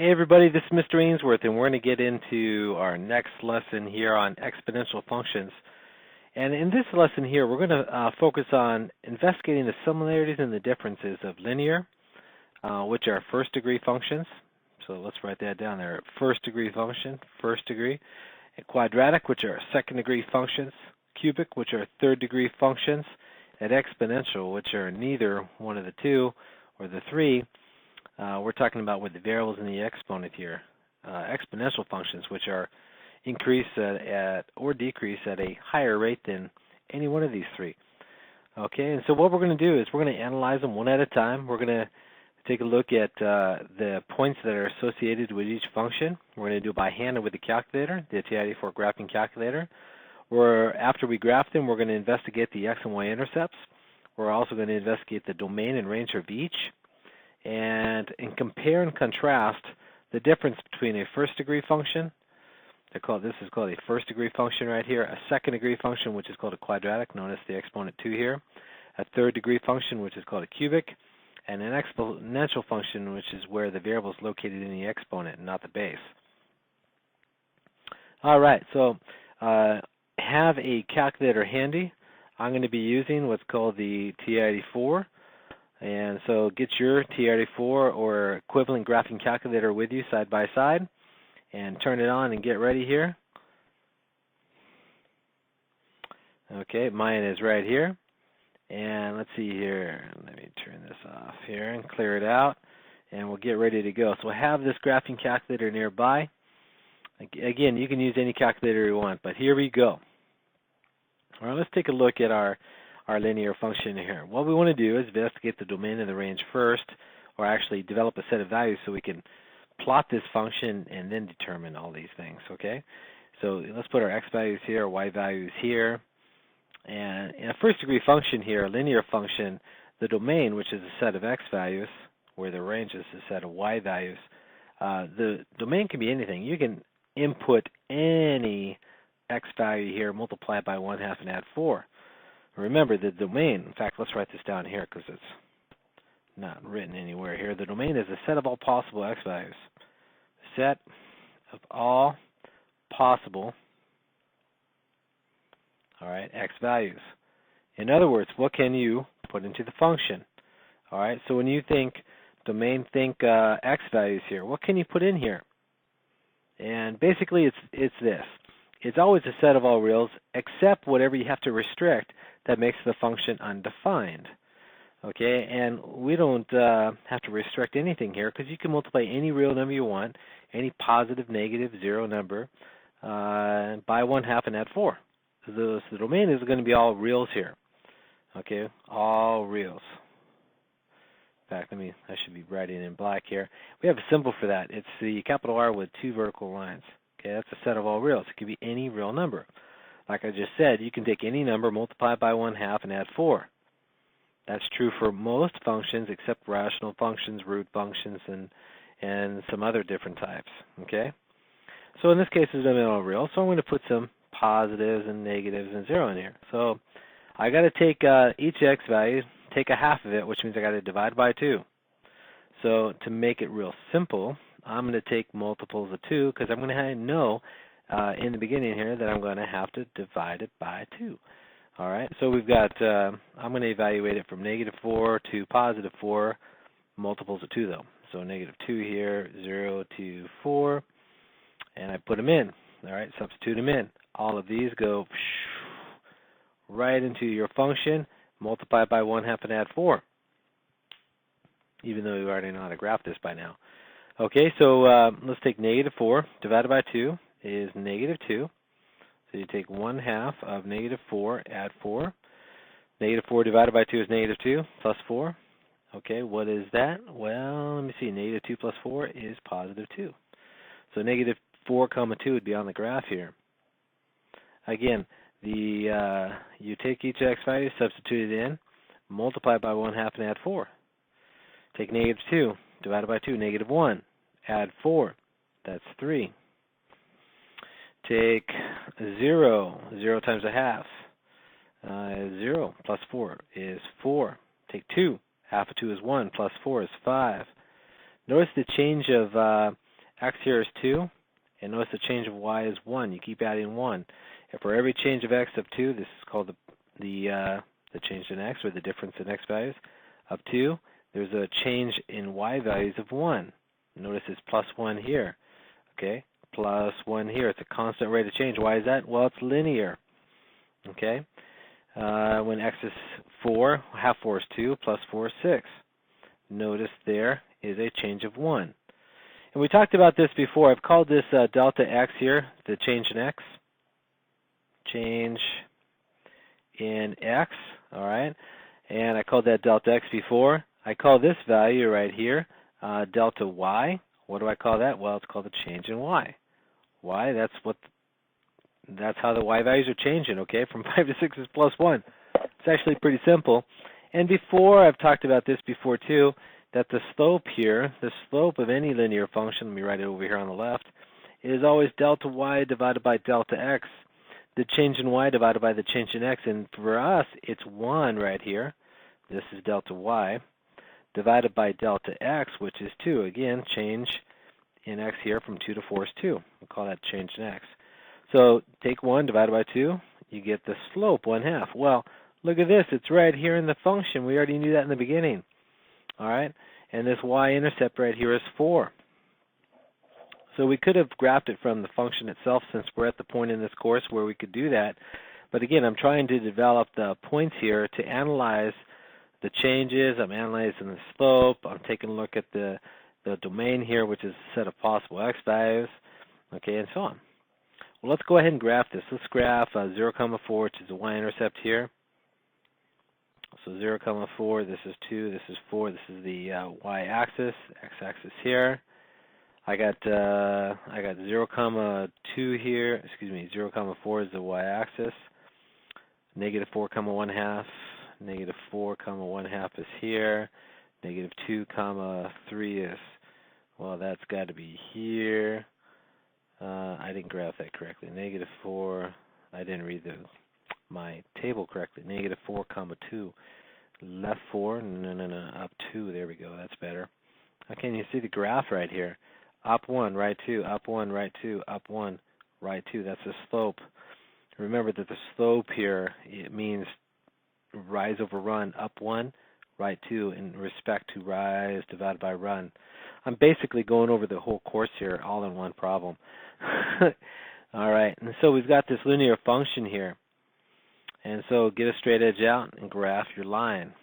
Hey everybody, this is Mr. Ainsworth, and we're going to get into our next lesson here on exponential functions. And in this lesson here, we're going to focus on investigating the similarities and the differences of linear, which are first degree functions. So let's write that down there. First degree function, first degree. And quadratic, which are second degree functions. Cubic, which are third degree functions. And exponential, which are neither one of the two or the three. We're talking about with the variables in the exponent here. Exponential functions, which are increase at or decrease at a higher rate than any one of these three. Okay, and so what we're going to do is we're going to analyze them one at a time. We're going to take a look at the points that are associated with each function. We're going to do it by hand and with the calculator, the TI-84 graphing calculator. After we graph them, we're going to investigate the x and y intercepts. We're also going to investigate the domain and range of each, and compare and contrast the difference between a first degree function. This is called a first degree function right here, a second degree function, which is called a quadratic, known as the exponent 2 here, a third degree function, which is called a cubic, and an exponential function, which is where the variable is located in the exponent, not the base. All right, so have a calculator handy. I'm going to be using what's called the TI-84. And so get your TI-84 or equivalent graphing calculator with you side by side and turn it on and get ready here. Okay, mine is right here. And let's see here. Let me turn this off here and clear it out. And we'll get ready to go. So I have this graphing calculator nearby. Again, you can use any calculator you want, but here we go. All right, let's take a look at our linear function here. What we want to do is investigate the domain and the range first, or actually develop a set of values so we can plot this function and then determine all these things, okay? So let's put our x values here, our y values here. And in a first degree function here, a linear function, the domain, which is a set of x values, where the range is a set of y values, the domain can be anything. You can input any x value here, multiply it by 1/2 and add 4. Remember, the domain, in fact, let's write this down here because it's not written anywhere here. The domain is a set of all possible x values. Set of all possible, all right, x values. In other words, what can you put into the function? All right, so when you think domain, think x values here. What can you put in here? And basically, it's this. It's always a set of all reals except whatever you have to restrict that makes the function undefined. Okay, and we don't have to restrict anything here because you can multiply any real number you want, any positive, negative, zero number, by 1/2 and add 4. So the domain is going to be all reals here. Okay, all reals. In fact, I should be writing in black here. We have a symbol for that. It's the capital R with 2 vertical lines. Okay, that's a set of all reals. It could be any real number. Like I just said, you can take any number, multiply it by 1/2, and add 4. That's true for most functions except rational functions, root functions, and some other different types. Okay? So in this case, it's going to be all real. So I'm going to put some positives and negatives and 0 in here. So I got to take each x value, take a half of it, which means I got to divide by 2. So to make it real simple, I'm going to take multiples of 2 because I'm going to know in the beginning here that I'm going to have to divide it by 2. All right, so we've got, I'm going to evaluate it from -4 to +4, multiples of 2 though. So -2 here, 0 to 4, and I put them in. All right, substitute them in. All of these go right into your function, multiply by 1/2 and add 4, even though you already know how to graph this by now. Okay, so let's take -4 divided by 2 is -2. So you take 1/2 of -4, add 4. -4 divided by 2 is -2 plus 4. Okay, what is that? Well, let me see. -2 plus 4 is +2. So -4, 2 would be on the graph here. Again, you take each x value, substitute it in, multiply by 1/2 and add 4. Take -2 divided by 2, -1, add 4. That's 3. Take 0, 0 times 1/2. 0 plus 4 is 4. Take 2, half of 2 is 1, plus 4 is 5. Notice the change of x here is 2, and notice the change of y is 1. You keep adding 1. If for every change of x of 2, this is called the change in x, or the difference in x values, of 2, there's a change in y values of 1. Notice it's plus 1 here. Okay, plus 1 here. It's a constant rate of change. Why is that? Well, it's linear. Okay, when x is 4, half 4 is 2, plus 4 is 6. Notice there is a change of 1. And we talked about this before. I've called this delta x here, the change in x. Change in x, all right? And I called that delta x before. I call this value right here delta y. What do I call that? Well, it's called the change in y. Why? That's how the y values are changing, okay? From 5 to 6 is plus 1. It's actually pretty simple. And before, I've talked about this before too, that the slope here, the slope of any linear function, let me write it over here on the left, is always delta y divided by delta x. The change in y divided by the change in x. And for us, it's 1 right here. This is delta y divided by delta x, which is 2. Again, change in x here from 2 to 4 is 2. We'll call that change in x. So take 1 divided by 2, you get the slope 1/2. Well, look at this. It's right here in the function. We already knew that in the beginning. All right? And this y-intercept right here is 4. So we could have graphed it from the function itself, since we're at the point in this course where we could do that. But again, I'm trying to develop the points here to analyze the changes. I'm analyzing the slope. I'm taking a look at the domain here, which is a set of possible x values, okay, and so on. Well, let's go ahead and graph this. Let's graph 0, 4, which is the y-intercept here. So 0, 4, this is 2, this is 4, this is the y-axis, x-axis here. I got 0, 2 here. Excuse me, 0, 4 is the y-axis. Negative 4, 1/2. Negative 4, 1/2 is here. Negative 2, 3 is, well, that's got to be here. I didn't graph that correctly. Negative 4, I didn't read my table correctly. Negative 4, 2. Left 4, no, up 2. There we go. That's better. Okay, and you see the graph right here. Up 1, right 2, up 1, right 2, up 1, right 2. That's the slope. Remember that the slope here, it means rise over run, up 1, right 2, in respect to rise divided by run. I'm basically going over the whole course here all in one problem. All right, and so we've got this linear function here. And so get a straight edge out and graph your line.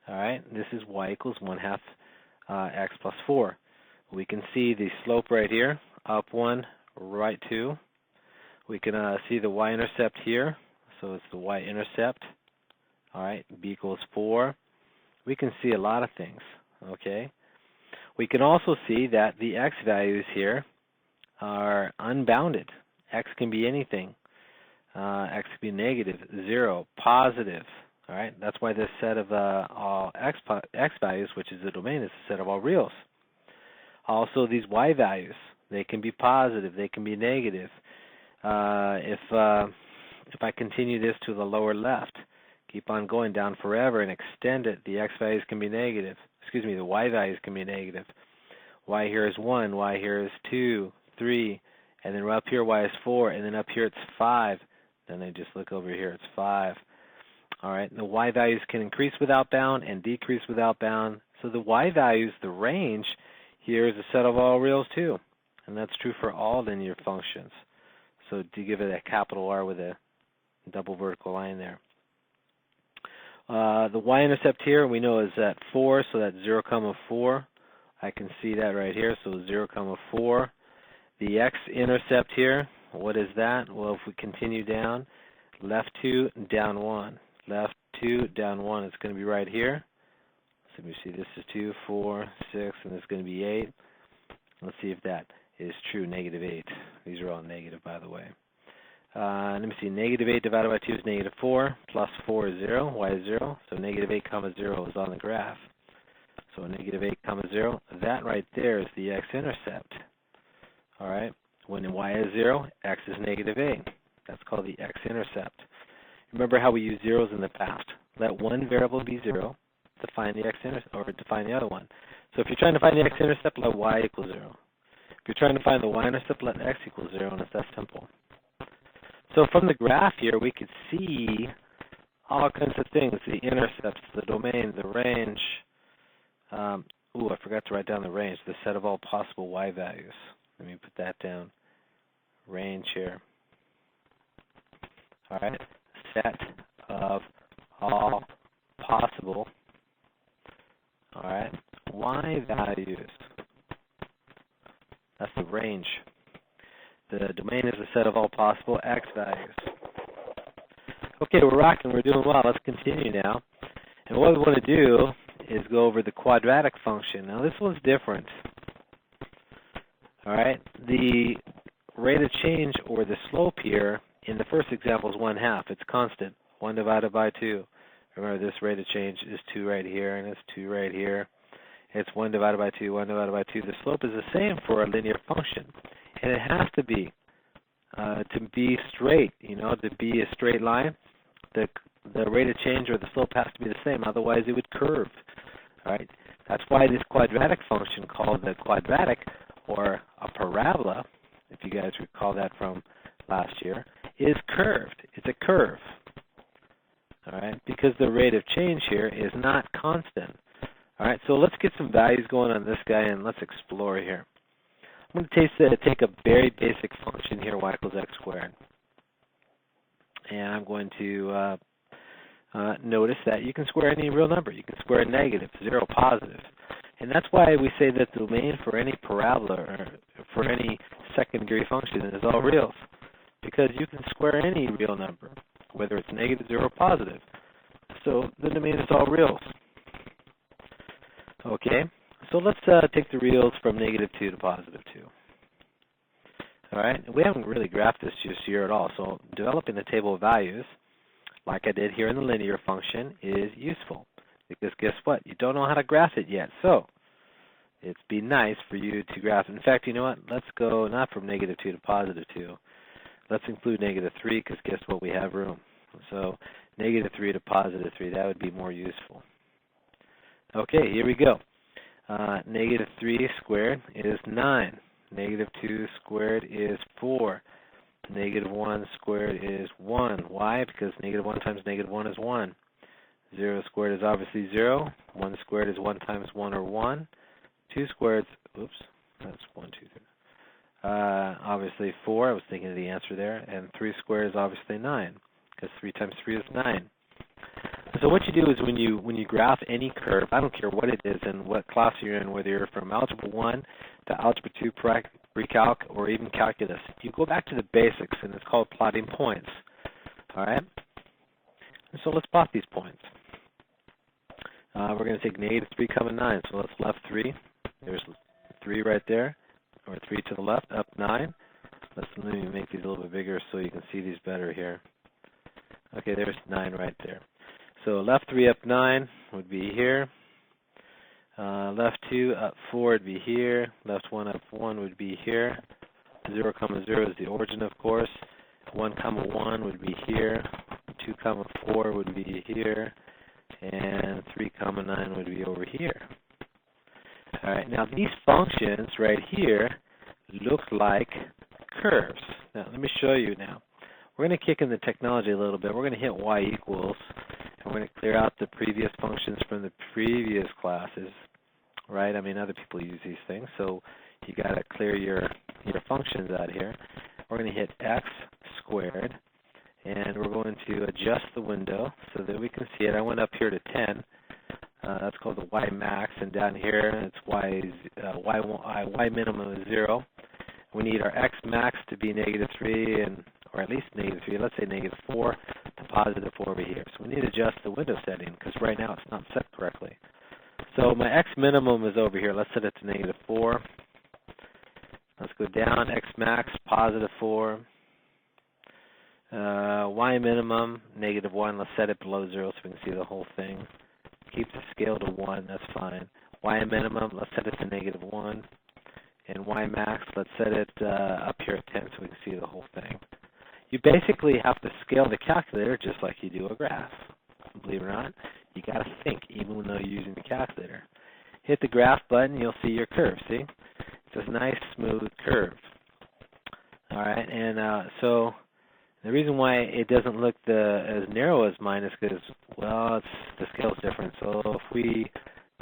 All right, this is y equals 1/2 x plus 4. We can see the slope right here, up 1, right 2. We can see the y-intercept here, so it's the y-intercept. All right, b equals 4. We can see a lot of things, okay? We can also see that the x values here are unbounded. X can be anything. X can be negative, 0, positive. All right, that's why this set of all x values, which is the domain, is a set of all reals. Also, these y values, they can be positive, they can be negative. If I continue this to the lower left, keep on going down forever and extend it, the x values can be negative. Excuse me, the y values can be negative. Y here is 1, y here is 2, 3, and then up here y is 4, and then up here it's 5. Then I just look over here, it's 5. All right, the y values can increase without bound and decrease without bound. So the y values, the range, here is a set of all reals too. And that's true for all linear functions. So do you give it a capital R with a double vertical line there? The y-intercept here we know is at 4, so that's 0, 4. I can see that right here, so 0, 4. The x-intercept here, what is that? Well, if we continue down, left 2, down 1. Left 2, down 1. It's going to be right here. So let me see, this is 2, 4, 6, and it's going to be 8. Let's see if that is true, negative 8. These are all negative, by the way. Let me see, negative 8 divided by 2 is negative 4, plus 4 is 0, y is 0, so negative 8, 0 is on the graph. So negative 8, 0, that right there is the x-intercept. All right, when y is 0, x is negative 8. That's called the x-intercept. Remember how we used zeros in the past. Let one variable be 0 to find the x-intercept, or to find the other one. So if you're trying to find the x-intercept, let y equal 0. If you're trying to find the y-intercept, let x equal 0, and it's that simple. So from the graph here, we could see all kinds of things, the intercepts, the domain, the range. I forgot to write down the range, the set of all possible y values. Let me put that down. Range here. All right, set of all possible, all right, y values. That's the range. The domain is a set of all possible x values. Okay, we're rocking, we're doing well. Let's continue now. And what we want to do is go over the quadratic function. Now this one's different. All right, the rate of change or the slope here in the first example is 1/2. It's constant, 1 divided by 2. Remember, this rate of change is 2 right here, and it's 2 right here. It's 1 divided by 2, 1 divided by 2. The slope is the same for a linear function, and it has to be straight. You know, to be a straight line, the rate of change or the slope has to be the same. Otherwise, it would curve. All right. That's why this quadratic function, called the quadratic or a parabola, if you guys recall that from last year, is curved. It's a curve. All right, because the rate of change here is not constant. All right, so let's get some values going on this guy and let's explore here. I'm going to take a very basic function here, y equals x squared. And I'm going to notice that you can square any real number. You can square a negative, 0, positive. And that's why we say that the domain for any parabola or for any second degree function is all reals. Because you can square any real number, whether it's negative, 0, or positive. So the domain is all reals. Okay, so let's take the reals from -2 to +2. All right, we haven't really graphed this just here at all, so developing the table of values, like I did here in the linear function, is useful. Because guess what? You don't know how to graph it yet, so it'd be nice for you to graph. In fact, you know what? Let's go not from -2 to +2. Let's include -3, because guess what? We have room. So -3 to +3, that would be more useful. Okay, here we go. -3 squared is 9. -2 squared is 4. -1 squared is 1. Why? Because -1 times -1 is 1. 0 squared is obviously 0. 1 squared is 1 times 1 or 1. 2 squared, oops, that's 1, 2, 3. Obviously 4, I was thinking of the answer there. And 3 squared is obviously 9, because 3 times 3 is 9. So what you do is when you graph any curve, I don't care what it is and what class you're in, whether you're from Algebra 1 to Algebra 2 Pre-Calc or even Calculus, you go back to the basics, and it's called plotting points. All right? And so let's plot these points. We're going to take -3, 9, so let's left 3. There's 3 right there, or 3 to the left, up 9. Let me make these a little bit bigger so you can see these better here. Okay, there's 9 right there. So left 3 up 9 would be here. Left 2 up 4 would be here. Left 1 up 1 would be here. 0, 0 is the origin, of course. 1, 1 would be here. 2, 4 would be here. And 3, 9 would be over here. All right, now these functions right here look like curves. Now let me show you now. We're going to kick in the technology a little bit. We're going to hit y equals, and we're going to clear out the previous functions from the previous classes, right? I mean, other people use these things, so you got to clear your functions out here. We're going to hit x squared, and we're going to adjust the window so that we can see it. I went up here to 10. That's called the y max, and down here it's y minimum is 0. We need our x max to be -3 or at least -3. Let's say -4 to +4 over here. So we need to adjust the window setting because right now it's not set correctly. So my x minimum is over here. Let's set it to -4. Let's go down. X max +4. Y minimum -1. Let's set it below 0 so we can see the whole thing. Keep the scale to 1. That's fine. Y minimum, let's set it to -1. And Y max, let's set it up here at 10 so we can see the whole thing. You basically have to scale the calculator just like you do a graph. Believe it or not, you got to think even though you're using the calculator. Hit the graph button, you'll see your curve, see? It's a nice smooth curve. All right, and so the reason why it doesn't look as narrow as mine is because, well, the scale's different. So if we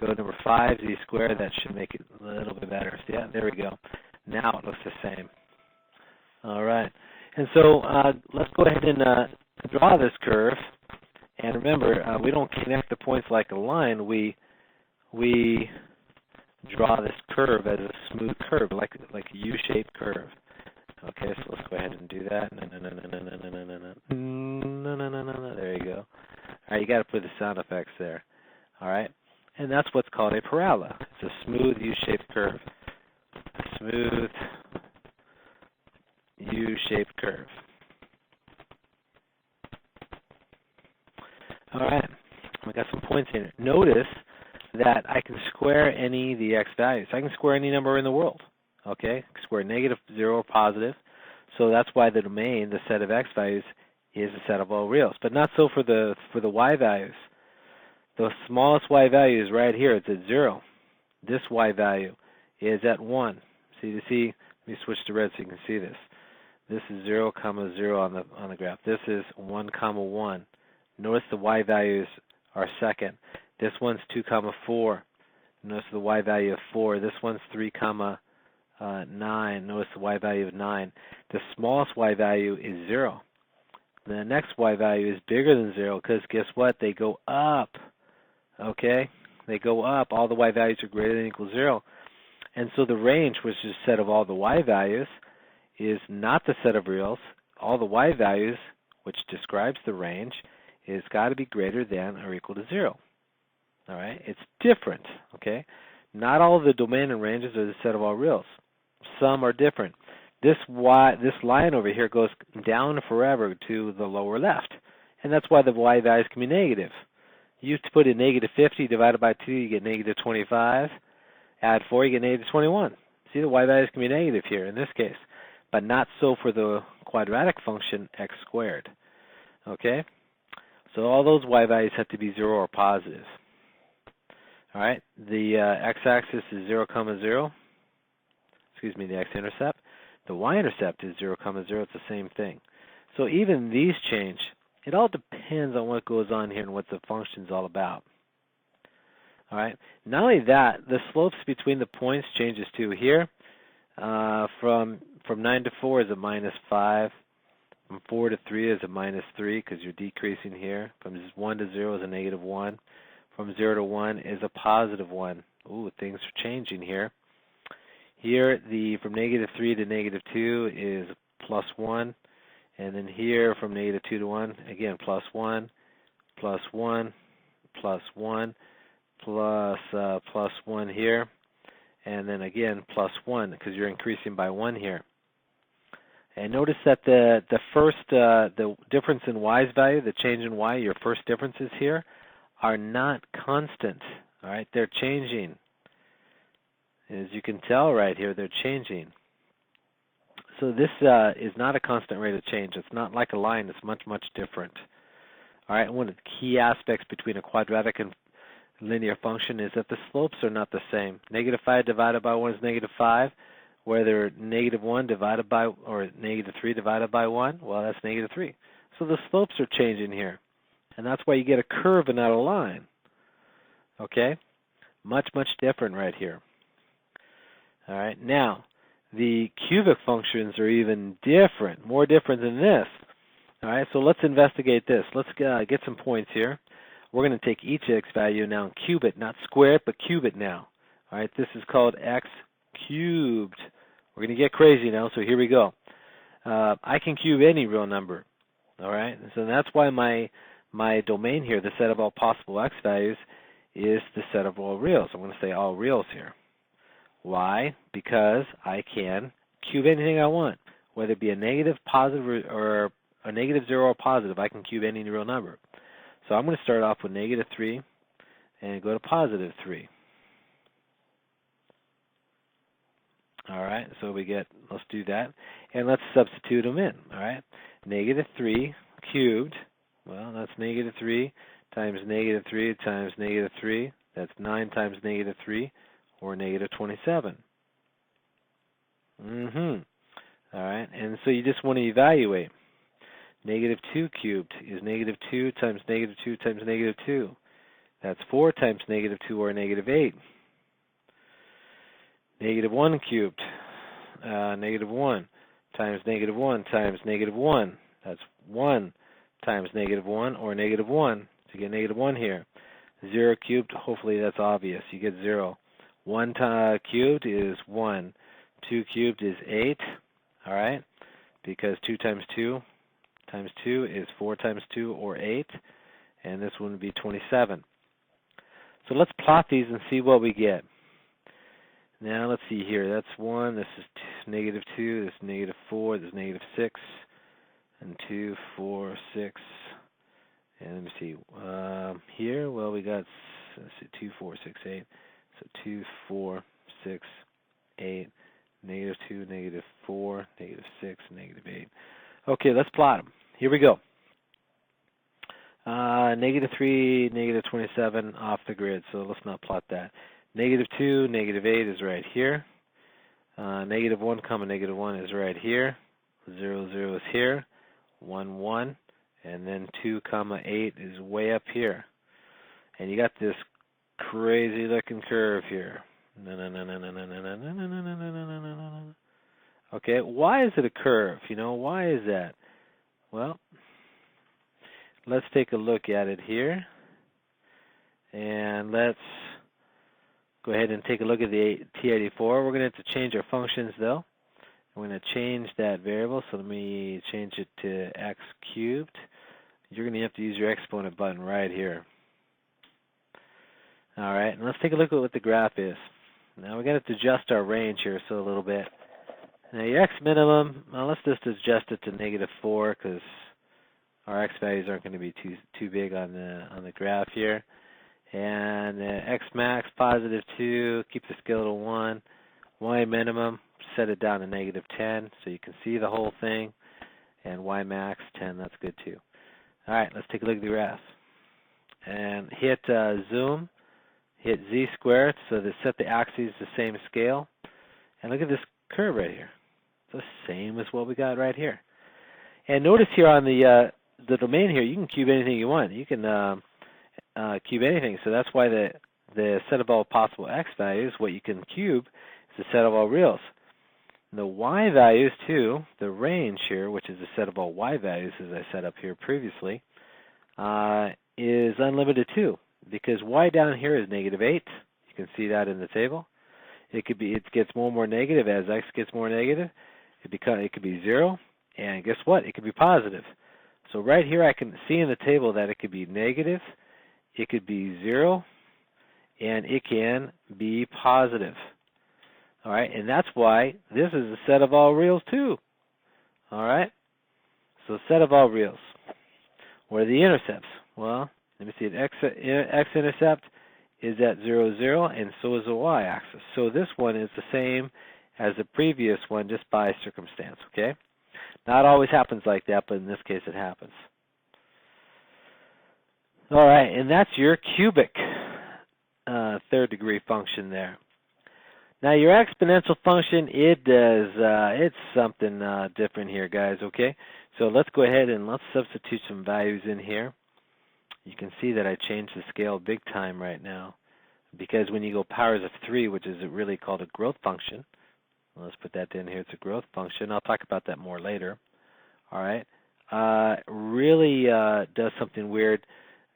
go number 5 z squared, that should make it a little bit better. So yeah, there we go. Now it looks the same. All right, and so let's go ahead and draw this curve. And remember, we don't connect the points like a line. We draw this curve as a smooth curve, like a U-shaped curve. Okay, so let's go ahead and do that. No. There you go. All right, you got to put the sound effects there. All right, and that's what's called a parabola. It's a smooth U-shaped curve. A smooth U-shaped curve. All right, we got some points in it. Notice that I can square any of the x values. I can square any number in the world. Okay, square negative, 0, or positive. So that's why the domain, the set of x values, is a set of all reals. But not so for the y values. The smallest y value is right here. It's at 0. This y value is at 1. See, let me switch to red so you can see this. This is 0, 0 on the graph. This is 1, 1. Notice the y values are second. This one's 2, 4. Notice the y value of 4. This one's 3, 9. Notice the y value of 9. The smallest y value is 0. The next y value is bigger than 0 because guess what? They go up. Okay? They go up. All the y values are greater than or equal to 0. And so the range, which is a set of all the y values, is not the set of reals. All the y values, which describes the range, is got to be greater than or equal to 0. All right? It's different. Okay? Not all of the domain and ranges are the set of all reals. Some are different. This line over here goes down forever to the lower left, and that's why the y values can be negative. You used to put in negative 50 divided by 2, you get negative 25. Add 4, you get negative 21. See, the y values can be negative here in this case, but not so for the quadratic function x squared. Okay? So all those y values have to be 0 or positive. All right? The x-axis is 0, 0. Excuse me, the x-intercept. The y-intercept is 0, 0. It's the same thing. So even these change. It all depends on what goes on here and what the function is all about. All right. Not only that, the slopes between the points changes too. Here, from 9 to 4 is a -5. From 4 to 3 is a -3 because you're decreasing here. From 1 to 0 is a -1. From 0 to 1 is a +1. Ooh, things are changing here. Here, from -3 to -2 is +1. And then here, from -2 to 1, again, +1, +1, +1, +1 here. And then again, +1 because you're increasing by 1 here. And notice that the difference in y's value, the change in y, your first differences here, are not constant. All right, they're changing. As you can tell right here, they're changing. So this is not a constant rate of change. It's not like a line. It's much, much different. All right, one of the key aspects between a quadratic and linear function is that the slopes are not the same. -5 divided by 1 is -5. Whether -1 divided by, or -3 divided by 1, well, that's -3. So the slopes are changing here. And that's why you get a curve and not a line. Okay? Much, much different right here. All right, now, the cubic functions are even different, more different than this. All right, so let's investigate this. Let's get some points here. We're going to take each x value now and cube it, not square it, but cube it now. All right, this is called x cubed. We're going to get crazy now, so here we go. I can cube any real number. All right, so that's why my domain here, the set of all possible x values, is the set of all reals. I'm going to say all reals here. Why? Because I can cube anything I want, whether it be a negative, positive, or a -0 or positive. I can cube any real number. So I'm going to start off with -3 and go to +3. All right, so let's do that. And let's substitute them in, all right? -3 cubed, well, that's -3 times -3 times -3. That's 9 times -3, or -27. All right, and so you just want to evaluate. Negative 2 cubed is negative 2 times negative 2 times negative 2. That's 4 times negative 2, or negative 8. Negative 1 cubed, negative 1 times negative 1 times negative 1. That's 1 times negative 1, or negative 1. So you get negative 1 here. 0 cubed, hopefully that's obvious. You get 0. 1 cubed is 1. 2 cubed is 8, all right? Because 2 times 2 times 2 is 4 times 2, or 8. And this one would be 27. So let's plot these and see what we get. Now let's see here. That's 1. This is negative 2. This is negative 4. This is negative 6. And 2, 4, 6. And let me see. Here, well, we got, let's see, 2, 4, 6, 8. So 2, 4, 6, 8. Negative 2, negative 4, negative 6, negative 8. Okay, let's plot them. Here we go. Negative 3, negative 27 off the grid, so let's not plot that. Negative 2, negative 8 is right here. Negative 1 comma negative 1 is right here. 0, 0 is here. 1, 1. And then 2 comma 8 is way up here. And you got this crazy looking curve here. Okay, why is it a curve? You know, why is that? Well, let's take a look at it here. And let's go ahead and take a look at the T84. We're going to have to change our functions, though. We're going to change that variable, so let me change it to x cubed. You're going to have to use your exponent button right here. All right, and let's take a look at what the graph is. Now we're going to have to adjust our range here so a little bit. Now your x minimum, well, let's just adjust it to negative 4 because our x values aren't going to be too big on the graph here. And x max positive 2, keep the scale to 1. Y minimum, set it down to negative 10 so you can see the whole thing. And y max 10, that's good too. All right, let's take a look at the graph. And hit zoom, hit z squared so to set the axes the same scale. And look at this curve right here. It's the same as what we got right here. And notice here on the domain here, you can cube anything you want. You can cube anything. So that's why the set of all possible x values, what you can cube, is the set of all reals. The y values too, the range here, which is the set of all y values as I set up here previously, is unlimited too, because y down here is negative 8. You can see that in the table. It gets more and more negative as x gets more negative. It could be 0, and guess what? It could be positive. So right here I can see in the table that it could be negative, it could be 0, and it can be positive. All right, and that's why this is a set of all reals too. All right, so set of all reals. What are the intercepts? Well, let me see. X-intercept is at 0, 0, and so is the y-axis. So this one is the same as the previous one just by circumstance, okay? Not always happens like that, but in this case it happens. All right, and that's your cubic third degree function there. Now your exponential function, it's something different here, guys, okay? So let's go ahead and let's substitute some values in here. You can see that I changed the scale big time right now because when you go powers of 3, which is really called a growth function, let's put that in here, it's a growth function. I'll talk about that more later, all right? Really does something weird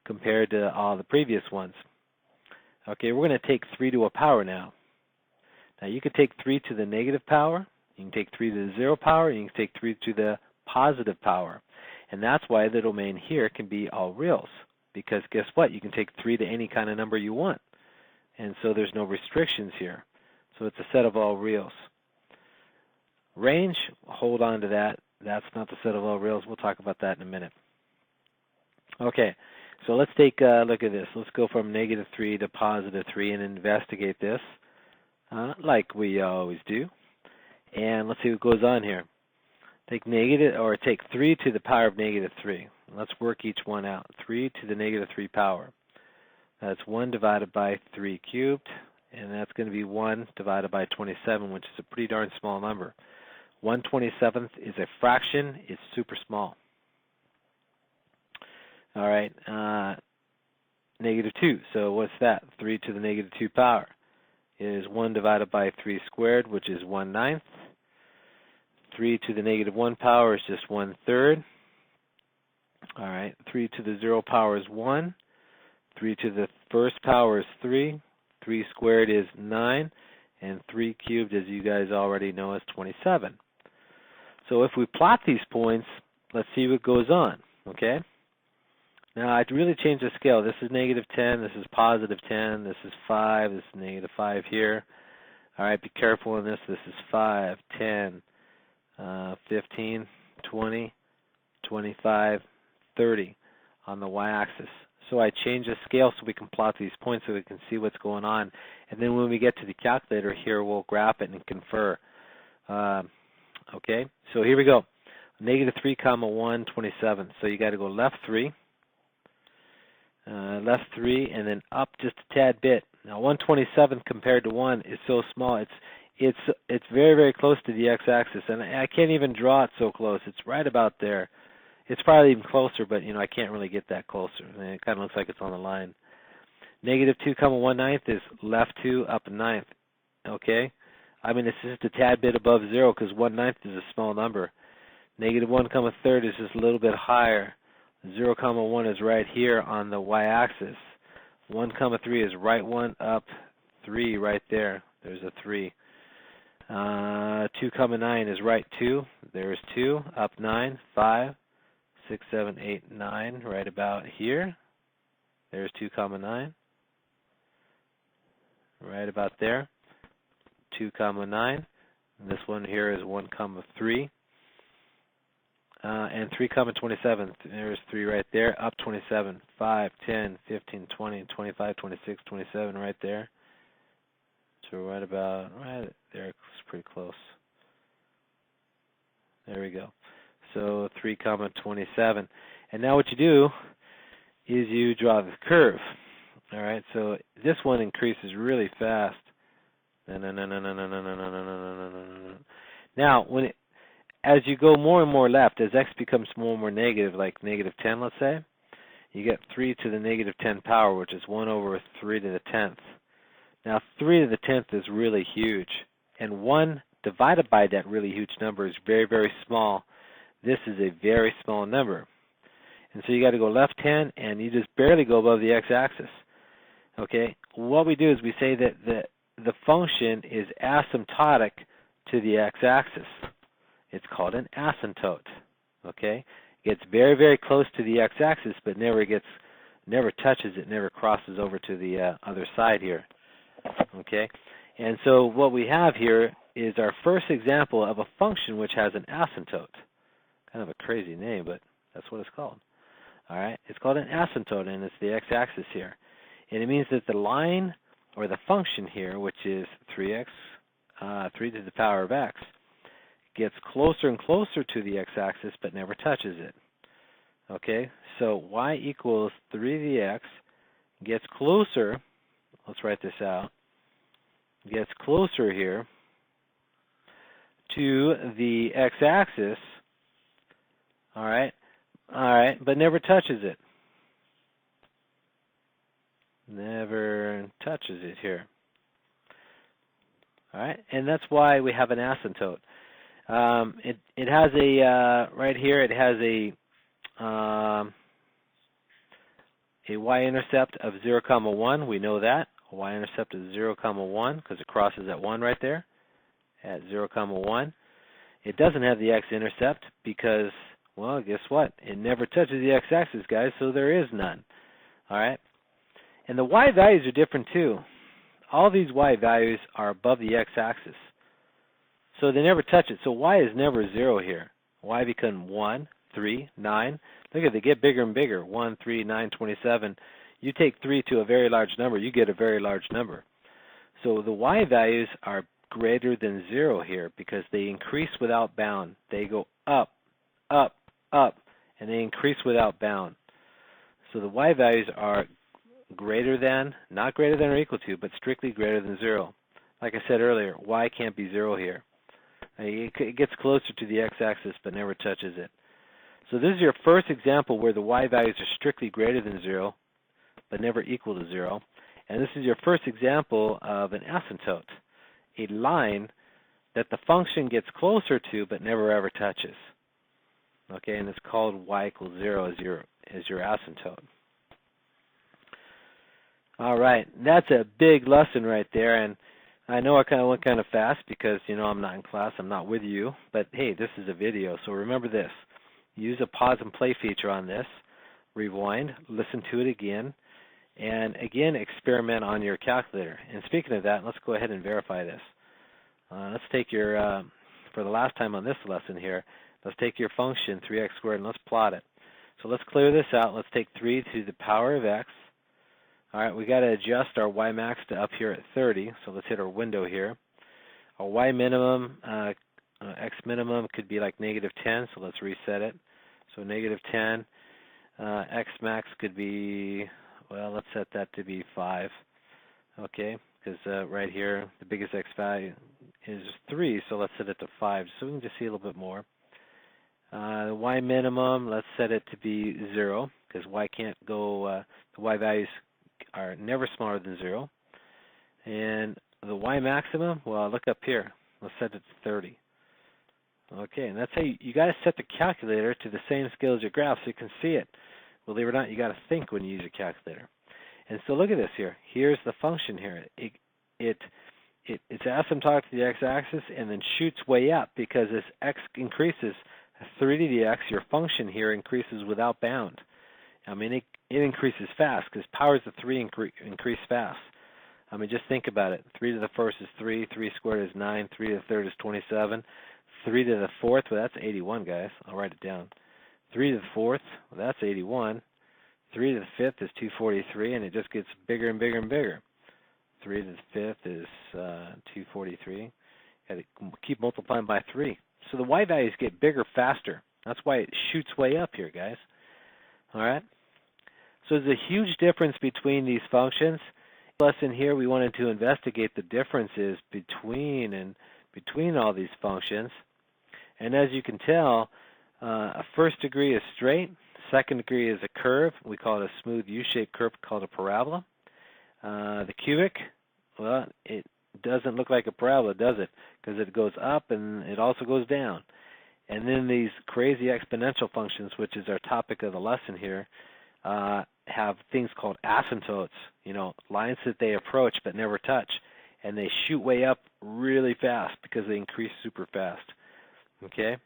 compared to all the previous ones. Okay, we're going to take 3 to a power now. Now you can take 3 to the negative power, you can take 3 to the 0 power, and you can take 3 to the positive power. And that's why the domain here can be all reals. Because guess what? You can take 3 to any kind of number you want. And so there's no restrictions here. So it's a set of all reals. Range, hold on to that. That's not the set of all reals. We'll talk about that in a minute. Okay, so let's take a look at this. Let's go from negative 3 to positive 3 and investigate this. Like we always do. And let's see what goes on here. Take 3 to the power of negative 3. Let's work each one out. 3 to the negative 3 power. That's 1 divided by 3 cubed. and that's going to be 1 divided by 27, which is a pretty darn small number. 1/27 is a fraction. It's super small. All right, -2. So what's that? 3 to the -2 power is 1 divided by 3 squared, which is 1/9. 3 to the -1 power is just 1/3. All right, 3 to the 0 power is 1. 3 to the first power is 3. 3 squared is 9. And 3 cubed, as you guys already know, is 27. So if we plot these points, let's see what goes on, okay? Now, I'd really change the scale. This is -10. This is +10. This is 5. This is -5 here. All right, be careful in this. This is 5, 10, 15, 20, 25, 30 on the y-axis. So I change the scale so we can plot these points so we can see what's going on. And then when we get to the calculator here, we'll graph it and confer. Okay, so here we go. -3, 1, 27. So you got to go left 3, and then up just a tad bit. Now 1/27 compared to 1 is so small. It's very, very close to the x-axis, and I can't even draw it so close. It's right about there. It's probably even closer, but I can't really get that closer. It kind of looks like it's on the line. -2, 1/9 is left 2, up 9. Okay, I mean it's just a tad bit above 0 because 1/9 is a small number. -1, 1/3 is just a little bit higher. 0, 1 is right here on the y-axis. 1, 3 is right 1, up 3 right there. There's a 3. 2, 9 is right 2. There's 2, up 9, 5, 6, 7, 8, 9, right about here. There's 2, 9. Right about there. 2, 9. And this one here is 1, 3. And 3, 27. There's 3 right there. Up 27. 5, 10, 15, 20, 25, 26, 27 right there. So right there. It's pretty close. There we go. So 3, 27. And now what you do is you draw the curve. All right. So this one increases really fast. Now, as you go more and more left, as x becomes more and more negative, like -10, let's say, you get 3 to the -10 power, which is 1 over 3 to the 10th. Now, 3 to the 10th is really huge, and 1 divided by that really huge number is very, very small. This is a very small number. And so you got to go left 10, and you just barely go above the x-axis. Okay? What we do is we say that the function is asymptotic to the x-axis. It's called an asymptote. Okay? It gets very, very close to the x-axis, but never touches it, never crosses over to the other side here. Okay? And so what we have here is our first example of a function which has an asymptote. Kind of a crazy name, but that's what it's called. All right? It's called an asymptote, and it's the x-axis here. And it means that the line, or the function here, which is 3 to the power of x, gets closer and closer to the x-axis, but never touches it. Okay? So y equals 3 to the x, gets closer, let's write this out, gets closer here to the x-axis, all right, but never touches it. Never touches it here. All right, and that's why we have an asymptote. It has a right here. It has a y-intercept of 0, 1. We know that a y-intercept is 0, 1 because it crosses at 1 right there at 0, 1. It doesn't have the x-intercept because, well, guess what? It never touches the x-axis, guys, so there is none. All right, and the y values are different too. All these y values are above the x-axis, so they never touch it. So y is never 0 here. Y becomes 1, 3, 9. Look at they get bigger and bigger. 1, 3, 9, 27. You take 3 to a very large number, you get a very large number. So the y values are greater than 0 here because they increase without bound. They go up, up, up, and they increase without bound. So the y values are greater than, not greater than or equal to, but strictly greater than 0. Like I said earlier, y can't be 0 here. It gets closer to the x-axis but never touches it. So this is your first example where the y values are strictly greater than 0 but never equal to 0. And this is your first example of an asymptote, a line that the function gets closer to but never ever touches. Okay, and it's called y equals 0 as your asymptote. All right, that's a big lesson right there, and I know I kind of went kind of fast because, you know, I'm not in class, I'm not with you, but hey, this is a video, so remember this. Use a pause and play feature on this, rewind, listen to it again, and again, experiment on your calculator. And speaking of that, let's go ahead and verify this. Let's take your, for the last time on this lesson here, let's take your function 3x squared and let's plot it. So let's clear this out. Let's take 3 to the power of x. All right, we got to adjust our y max to up here at 30, so let's hit our window here. Our y minimum, x minimum could be like -10, so let's reset it. So -10, x max could be, well, let's set that to be 5, okay, because right here the biggest x value is 3, so let's set it to 5, so we can just see a little bit more. The y minimum, let's set it to be 0, because y can't go, the y values are never smaller than 0. And the y maximum, well, look up here. Let's set it to 30. Okay, and that's how you got to set the calculator to the same scale as your graph so you can see it. Believe it or not, you got to think when you use your calculator. And so look at this here. Here's the function here. It's asymptotic to the x-axis and then shoots way up because as x increases 3 to the x, your function here increases without bound. I mean, it increases fast because powers of 3 increase fast. I mean, just think about it. 3 to the first is 3, 3 squared is 9, 3 to the third is 27, 3 to the fourth, well, that's 81, guys. I'll write it down. 3 to the fourth, well, that's 81. 3 to the fifth is 243, and it just gets bigger and bigger and bigger. 3 to the fifth is 243. Got to keep multiplying by 3. So the y values get bigger faster. That's why it shoots way up here, guys. All right? So there's a huge difference between these functions. Lesson here, we wanted to investigate the differences between all these functions. And as you can tell, a first degree is straight, second degree is a curve. We call it a smooth U-shaped curve called a parabola. The cubic, well, it doesn't look like a parabola, does it? Because it goes up and it also goes down. And then these crazy exponential functions, which is our topic of the lesson here, have things called asymptotes, you know, lines that they approach but never touch. And they shoot way up really fast because they increase super fast. Okay?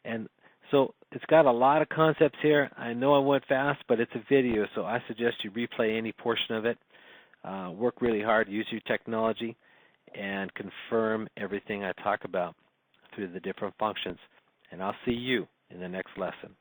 And so it's got a lot of concepts here. I know I went fast, but it's a video, so I suggest you replay any portion of it. Work really hard, use your technology, and confirm everything I talk about through the different functions. And I'll see you in the next lesson.